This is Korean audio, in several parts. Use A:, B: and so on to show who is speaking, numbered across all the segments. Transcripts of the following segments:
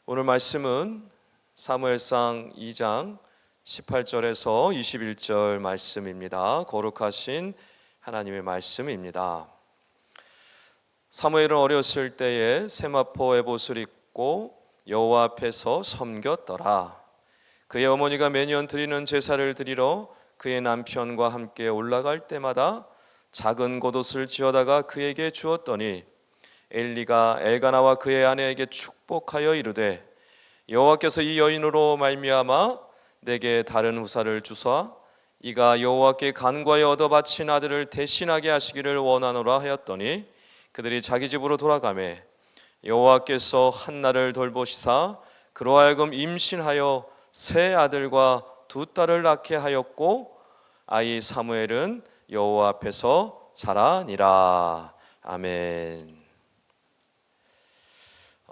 A: 오늘 말씀은 사무엘상 2장 18절에서 21절 말씀입니다. 거룩하신 하나님의 말씀입니다. 사무엘은 어렸을 때에 세마포 에봇을 입고 여호와 앞에서 섬겼더라. 그의 어머니가 매년 드리는 제사를 드리러 그의 남편과 함께 올라갈 때마다 작은 겉옷을 지어다가 그에게 주었더니 엘리가 엘가나와 그의 아내에게 축복하여 이르되 여호와께서 이 여인으로 말미암아 내게 다른 후사를 주사 이가 여호와께 간과에 얻어 바친 아들을 대신하게 하시기를 원하노라 하였더니 그들이 자기 집으로 돌아가매 여호와께서 한나를 돌보시사 그로 하여금 임신하여 세 아들과 두 딸을 낳게 하였고 아이 사무엘은 여호와 앞에서 자라니라. 아멘.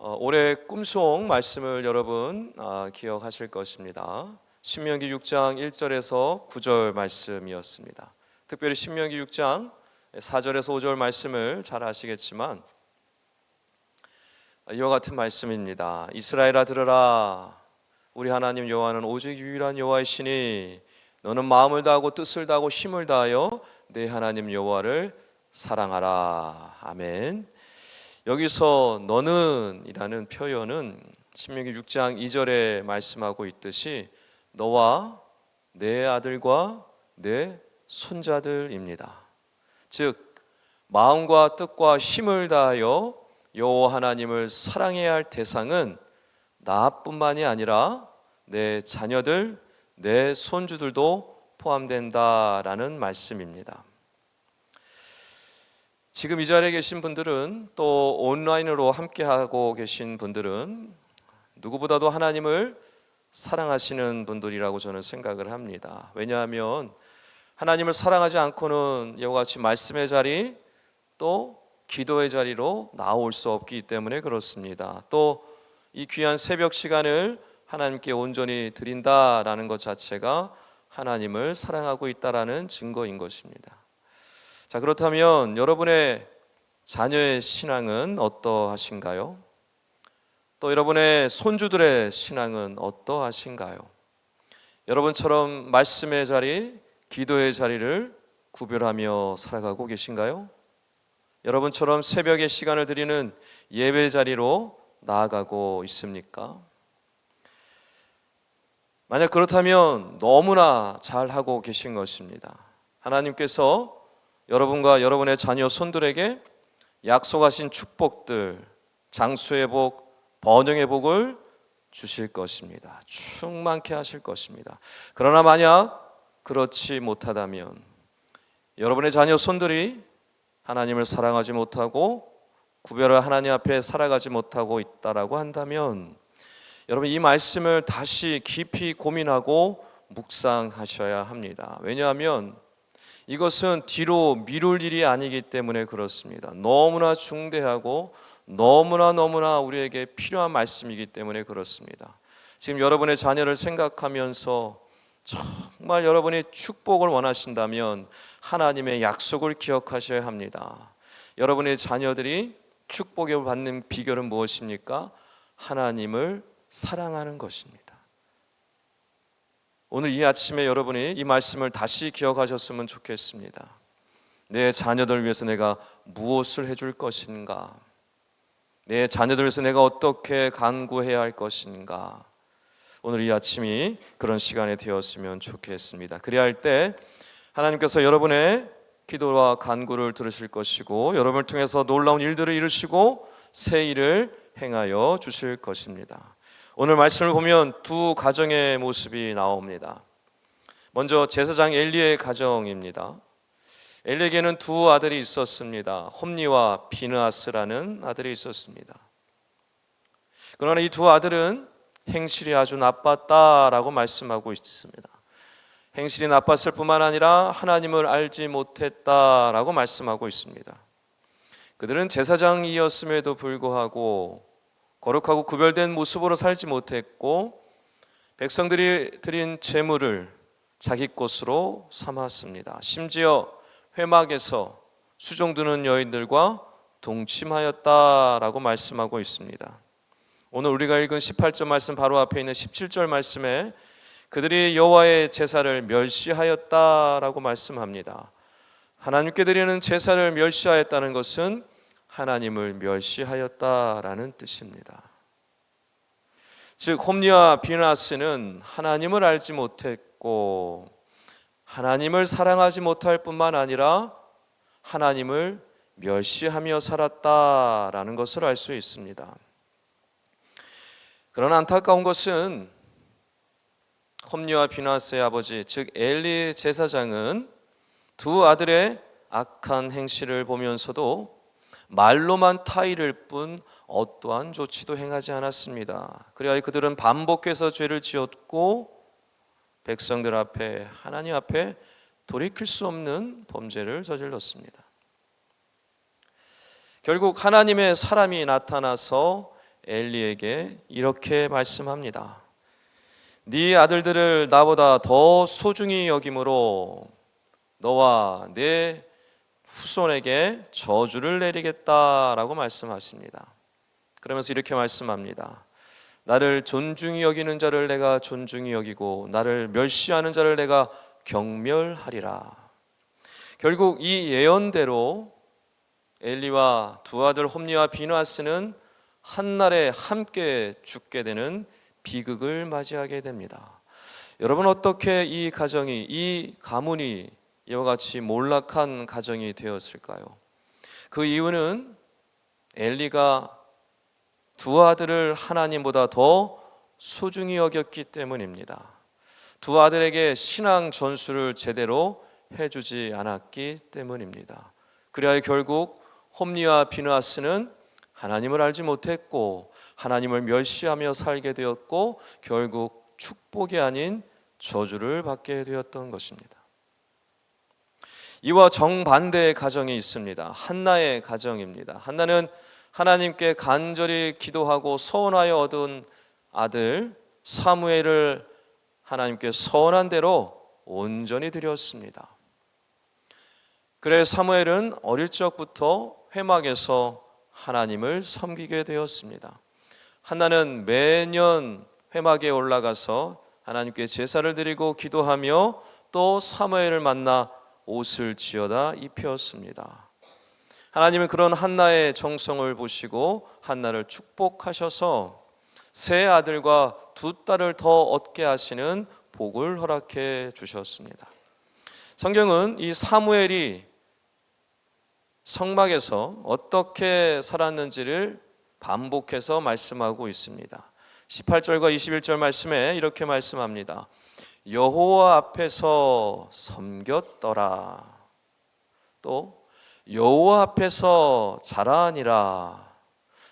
A: 올해 꿈송 말씀을 여러분 기억하실 것입니다. 신명기 6장 1절에서 9절 말씀이었습니다. 특별히 신명기 6장 4절에서 5절 말씀을 잘 아시겠지만 이와 같은 말씀입니다. 이스라엘아 들으라. 우리 하나님 여호와는 오직 유일한 여호와이시니 너는 마음을 다하고 뜻을 다하고 힘을 다하여 내 하나님 여호와를 사랑하라. 아멘. 여기서 너는 이라는 표현은 신명기 6장 2절에 말씀하고 있듯이 너와 내 아들과 내 손자들입니다. 즉 마음과 뜻과 힘을 다하여 여호와 하나님을 사랑해야 할 대상은 나뿐만이 아니라 내 자녀들, 내 손주들도 포함된다라는 말씀입니다. 지금 이 자리에 계신 분들은 또 온라인으로 함께하고 계신 분들은 누구보다도 하나님을 사랑하시는 분들이라고 저는 생각을 합니다. 왜냐하면 하나님을 사랑하지 않고는 이와 같이 말씀의 자리 또 기도의 자리로 나올 수 없기 때문에 그렇습니다. 또 이 귀한 새벽 시간을 하나님께 온전히 드린다라는 것 자체가 하나님을 사랑하고 있다라는 증거인 것입니다. 자, 그렇다면 여러분의 자녀의 신앙은 어떠하신가요? 또 여러분의 손주들의 신앙은 어떠하신가요? 여러분처럼 말씀의 자리, 기도의 자리를 구별하며 살아가고 계신가요? 여러분처럼 새벽에 시간을 드리는 예배 자리로 나아가고 있습니까? 만약 그렇다면 너무나 잘하고 계신 것입니다. 하나님께서 여러분과 여러분의 자녀 손들에게 약속하신 축복들, 장수의 복, 번영의 복을 주실 것입니다. 충만케 하실 것입니다. 그러나 만약 그렇지 못하다면 여러분의 자녀 손들이 하나님을 사랑하지 못하고 구별을 하나님 앞에 살아가지 못하고 있다라고 한다면 여러분 이 말씀을 다시 깊이 고민하고 묵상하셔야 합니다. 왜냐하면 이것은 뒤로 미룰 일이 아니기 때문에 그렇습니다. 너무나 중대하고 너무나 우리에게 필요한 말씀이기 때문에 그렇습니다. 지금 여러분의 자녀를 생각하면서 정말 여러분이 축복을 원하신다면 하나님의 약속을 기억하셔야 합니다. 여러분의 자녀들이 축복을 받는 비결은 무엇입니까? 하나님을 사랑하는 것입니다. 오늘 이 아침에 여러분이 이 말씀을 다시 기억하셨으면 좋겠습니다. 내 자녀들을 위해서 내가 무엇을 해줄 것인가? 내 자녀들을 위해서 내가 어떻게 간구해야 할 것인가? 오늘 이 아침이 그런 시간이 되었으면 좋겠습니다. 그래야 할 때 하나님께서 여러분의 기도와 간구를 들으실 것이고 여러분을 통해서 놀라운 일들을 이루시고 새 일을 행하여 주실 것입니다. 오늘 말씀을 보면 두 가정의 모습이 나옵니다. 먼저 제사장 엘리의 가정입니다. 엘리에게는 두 아들이 있었습니다. 홈니와 비느하스라는 아들이 있었습니다. 그러나 이 두 아들은 행실이 아주 나빴다라고 말씀하고 있습니다. 행실이 나빴을 뿐만 아니라 하나님을 알지 못했다라고 말씀하고 있습니다. 그들은 제사장이었음에도 불구하고 거룩하고 구별된 모습으로 살지 못했고 백성들이 드린 제물을 자기 것으로 삼았습니다. 심지어 회막에서 수종 드는 여인들과 동침하였다라고 말씀하고 있습니다. 오늘 우리가 읽은 18절 말씀 바로 앞에 있는 17절 말씀에 그들이 여호와의 제사를 멸시하였다라고 말씀합니다. 하나님께 드리는 제사를 멸시하였다는 것은 하나님을 멸시하였다라는 뜻입니다. 즉 홈리와 비느하스는 하나님을 알지 못했고 하나님을 사랑하지 못할 뿐만 아니라 하나님을 멸시하며 살았다라는 것을 알 수 있습니다. 그러나 안타까운 것은 홈리와 비느하스의 아버지 즉 엘리 제사장은 두 아들의 악한 행실을 보면서도 말로만 타이를 뿐 어떠한 조치도 행하지 않았습니다. 그래야 그들은 반복해서 죄를 지었고 백성들 앞에 하나님 앞에 돌이킬 수 없는 범죄를 저질렀습니다. 결국 하나님의 사람이 나타나서 엘리에게 이렇게 말씀합니다. 네 아들들을 나보다 더 소중히 여김으로 너와 내 후손에게 저주를 내리겠다라고 말씀하십니다. 그러면서 이렇게 말씀합니다. 나를 존중히 여기는 자를 내가 존중히 여기고 나를 멸시하는 자를 내가 경멸하리라. 결국 이 예언대로 엘리와 두 아들 홈리와 비느하스는 한날에 함께 죽게 되는 비극을 맞이하게 됩니다. 여러분 어떻게 이 가정이 이 가문이 이와 같이 몰락한 가정이 되었을까요? 그 이유는 엘리가 두 아들을 하나님보다 더 소중히 여겼기 때문입니다. 두 아들에게 신앙 전수를 제대로 해주지 않았기 때문입니다. 그래야 결국 홈리와 비느하스는 하나님을 알지 못했고 하나님을 멸시하며 살게 되었고 결국 축복이 아닌 저주를 받게 되었던 것입니다. 이와 정반대의 가정이 있습니다. 한나의 가정입니다. 한나는 하나님께 간절히 기도하고 서원하여 얻은 아들 사무엘을 하나님께 서원한 대로 온전히 드렸습니다. 그래 사무엘은 어릴 적부터 회막에서 하나님을 섬기게 되었습니다. 한나는 매년 회막에 올라가서 하나님께 제사를 드리고 기도하며 또 사무엘을 만나 옷을 지어다 입혔습니다. 하나님은 그런 한나의 정성을 보시고 한나를 축복하셔서 세 아들과 두 딸을 더 얻게 하시는 복을 허락해 주셨습니다. 성경은 이 사무엘이 성막에서 어떻게 살았는지를 반복해서 말씀하고 있습니다. 18절과 21절 말씀에 이렇게 말씀합니다. 여호와 앞에서 섬겼더라. 또 여호와 앞에서 자라니라.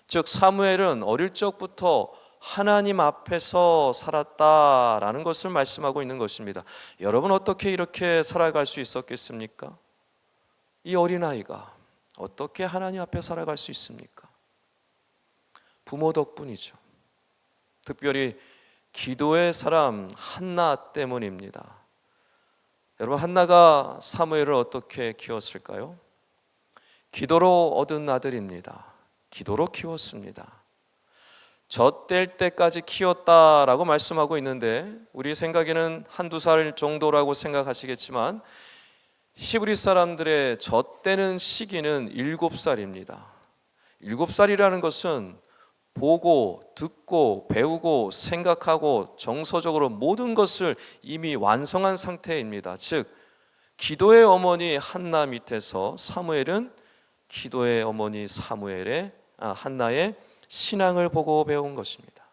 A: 즉 사무엘은 어릴 적부터 하나님 앞에서 살았다라는 것을 말씀하고 있는 것입니다. 여러분 어떻게 이렇게 살아갈 수 있었겠습니까? 이 어린아이가 어떻게 하나님 앞에 살아갈 수 있습니까? 부모 덕분이죠. 특별히 기도의 사람 한나 때문입니다. 여러분 한나가 사무엘을 어떻게 키웠을까요? 기도로 얻은 아들입니다. 기도로 키웠습니다. 젖될 때까지 키웠다라고 말씀하고 있는데 우리 생각에는 한두 살 정도라고 생각하시겠지만 히브리 사람들의 젖되는 시기는 7살입니다. 7살이라는 것은 보고, 듣고, 배우고, 생각하고 정서적으로 모든 것을 이미 완성한 상태입니다. 즉 기도의 어머니 한나 밑에서 사무엘은 기도의 어머니 한나의 신앙을 보고 배운 것입니다.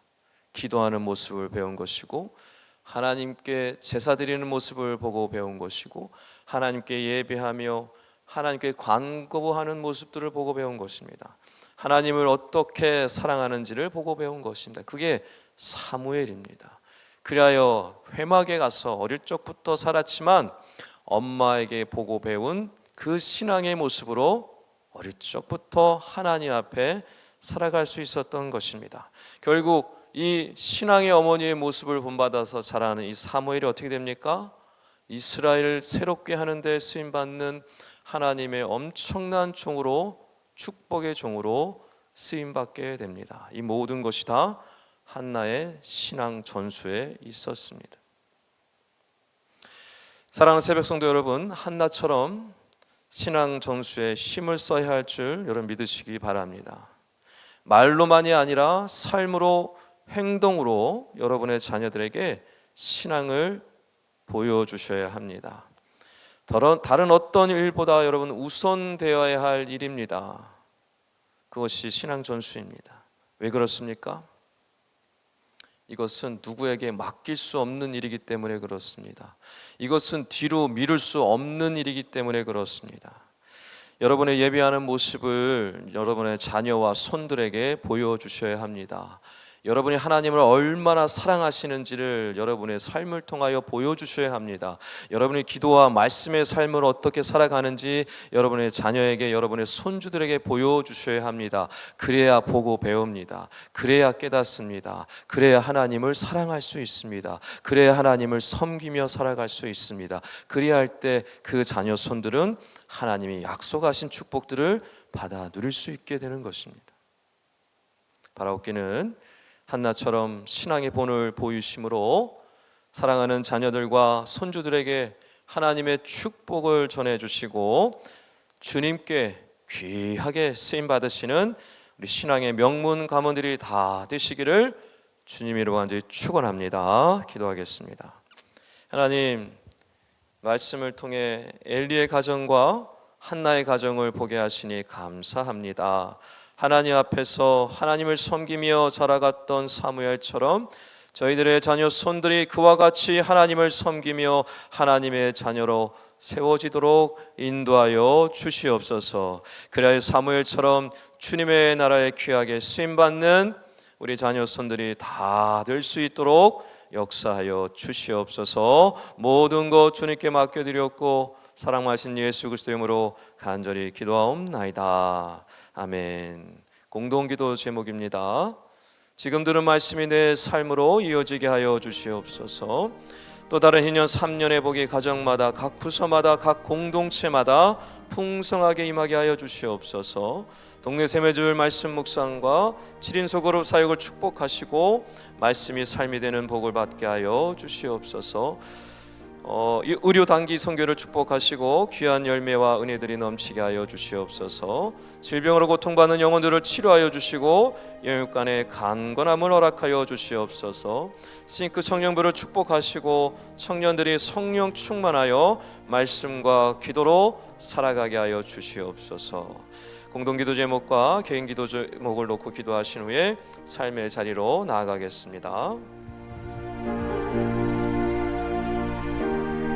A: 기도하는 모습을 배운 것이고 하나님께 제사 드리는 모습을 보고 배운 것이고 하나님께 예배하며 하나님께 간구하는 모습들을 보고 배운 것입니다. 하나님을 어떻게 사랑하는지를 보고 배운 것입니다. 그게 사무엘입니다. 그리하여 회막에 가서 어릴 적부터 살았지만 엄마에게 보고 배운 그 신앙의 모습으로 어릴 적부터 하나님 앞에 살아갈 수 있었던 것입니다. 결국 이 신앙의 어머니의 모습을 본받아서 자라는 이 사무엘이 어떻게 됩니까? 이스라엘을 새롭게 하는 데 쓰임받는 하나님의 엄청난 종으로 축복의 종으로 쓰임받게 됩니다. 이 모든 것이 다 한나의 신앙 전수에 있었습니다. 사랑하는 새벽 성도 여러분, 한나처럼 신앙 전수에 힘을 써야 할 줄 여러분 믿으시기 바랍니다. 말로만이 아니라 삶으로, 행동으로 여러분의 자녀들에게 신앙을 보여주셔야 합니다. 다른 어떤 일보다 여러분 우선되어야 할 일입니다. 그것이 신앙 전수입니다. 왜 그렇습니까? 이것은 누구에게 맡길 수 없는 일이기 때문에 그렇습니다. 이것은 뒤로 미룰 수 없는 일이기 때문에 그렇습니다. 여러분의 예배하는 모습을 여러분의 자녀와 손들에게 보여주셔야 합니다. 여러분이 하나님을 얼마나 사랑하시는지를 여러분의 삶을 통하여 보여주셔야 합니다. 여러분이 기도와 말씀의 삶을 어떻게 살아가는지 여러분의 자녀에게, 여러분의 손주들에게 보여주셔야 합니다. 그래야 보고 배웁니다. 그래야 깨닫습니다. 그래야 하나님을 사랑할 수 있습니다. 그래야 하나님을 섬기며 살아갈 수 있습니다. 그래야 할 때 그 자녀 손들은 하나님이 약속하신 축복들을 받아 누릴 수 있게 되는 것입니다. 바라옵기는 한나처럼 신앙의 본을 보이심으로 사랑하는 자녀들과 손주들에게 하나님의 축복을 전해주시고 주님께 귀하게 쓰임받으시는 우리 신앙의 명문 가문들이 다 되시기를 주님으로 간절히 축원합니다. 기도하겠습니다. 하나님, 말씀을 통해 엘리의 가정과 한나의 가정을 보게 하시니 감사합니다. 하나님 앞에서 하나님을 섬기며 자라갔던 사무엘처럼 저희들의 자녀 손들이 그와 같이 하나님을 섬기며 하나님의 자녀로 세워지도록 인도하여 주시옵소서. 그래야 사무엘처럼 주님의 나라에 귀하게 쓰임받는 우리 자녀 손들이 다 될 수 있도록 역사하여 주시옵소서. 모든 것 주님께 맡겨드렸고 사랑하신 예수 그리스도의 이름으로 간절히 기도하옵나이다. 아멘. 공동기도 제목입니다. 지금 들은 말씀이 내 삶으로 이어지게 하여 주시옵소서. 또 다른 2년 3년의 복이 가정마다, 각 부서마다, 각 공동체마다 풍성하게 임하게 하여 주시옵소서. 동네 세매줄 말씀 묵상과 7인 소그룹 사역을 축복하시고 말씀이 삶이 되는 복을 받게 하여 주시옵소서. 의료 단기 선교를 축복하시고 귀한 열매와 은혜들이 넘치게 하여 주시옵소서. 질병으로 고통받는 영혼들을 치료하여 주시고 영육간의 강건함을 허락하여 주시옵소서. 싱크 청년부를 축복하시고 청년들이 성령 충만하여 말씀과 기도로 살아가게 하여 주시옵소서. 공동기도 제목과 개인기도 제목을 놓고 기도하신 후에 삶의 자리로 나아가겠습니다.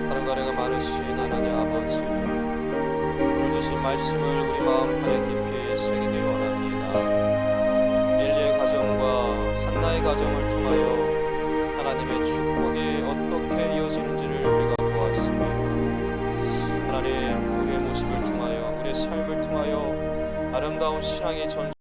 A: 사랑과 은혜가 많으신 하나님 아버지, 오늘 주신 말씀을 우리 마음판에 깊이 새기길 원합니다. 엘리의 가정과 한나의 가정을 통하여 하나님의 축복이 어떻게 이어지는지를 우리가 보았습니다. 하나님, 우리의 모습을 통하여, 우리의 삶을 통하여 아름다운 신앙의 전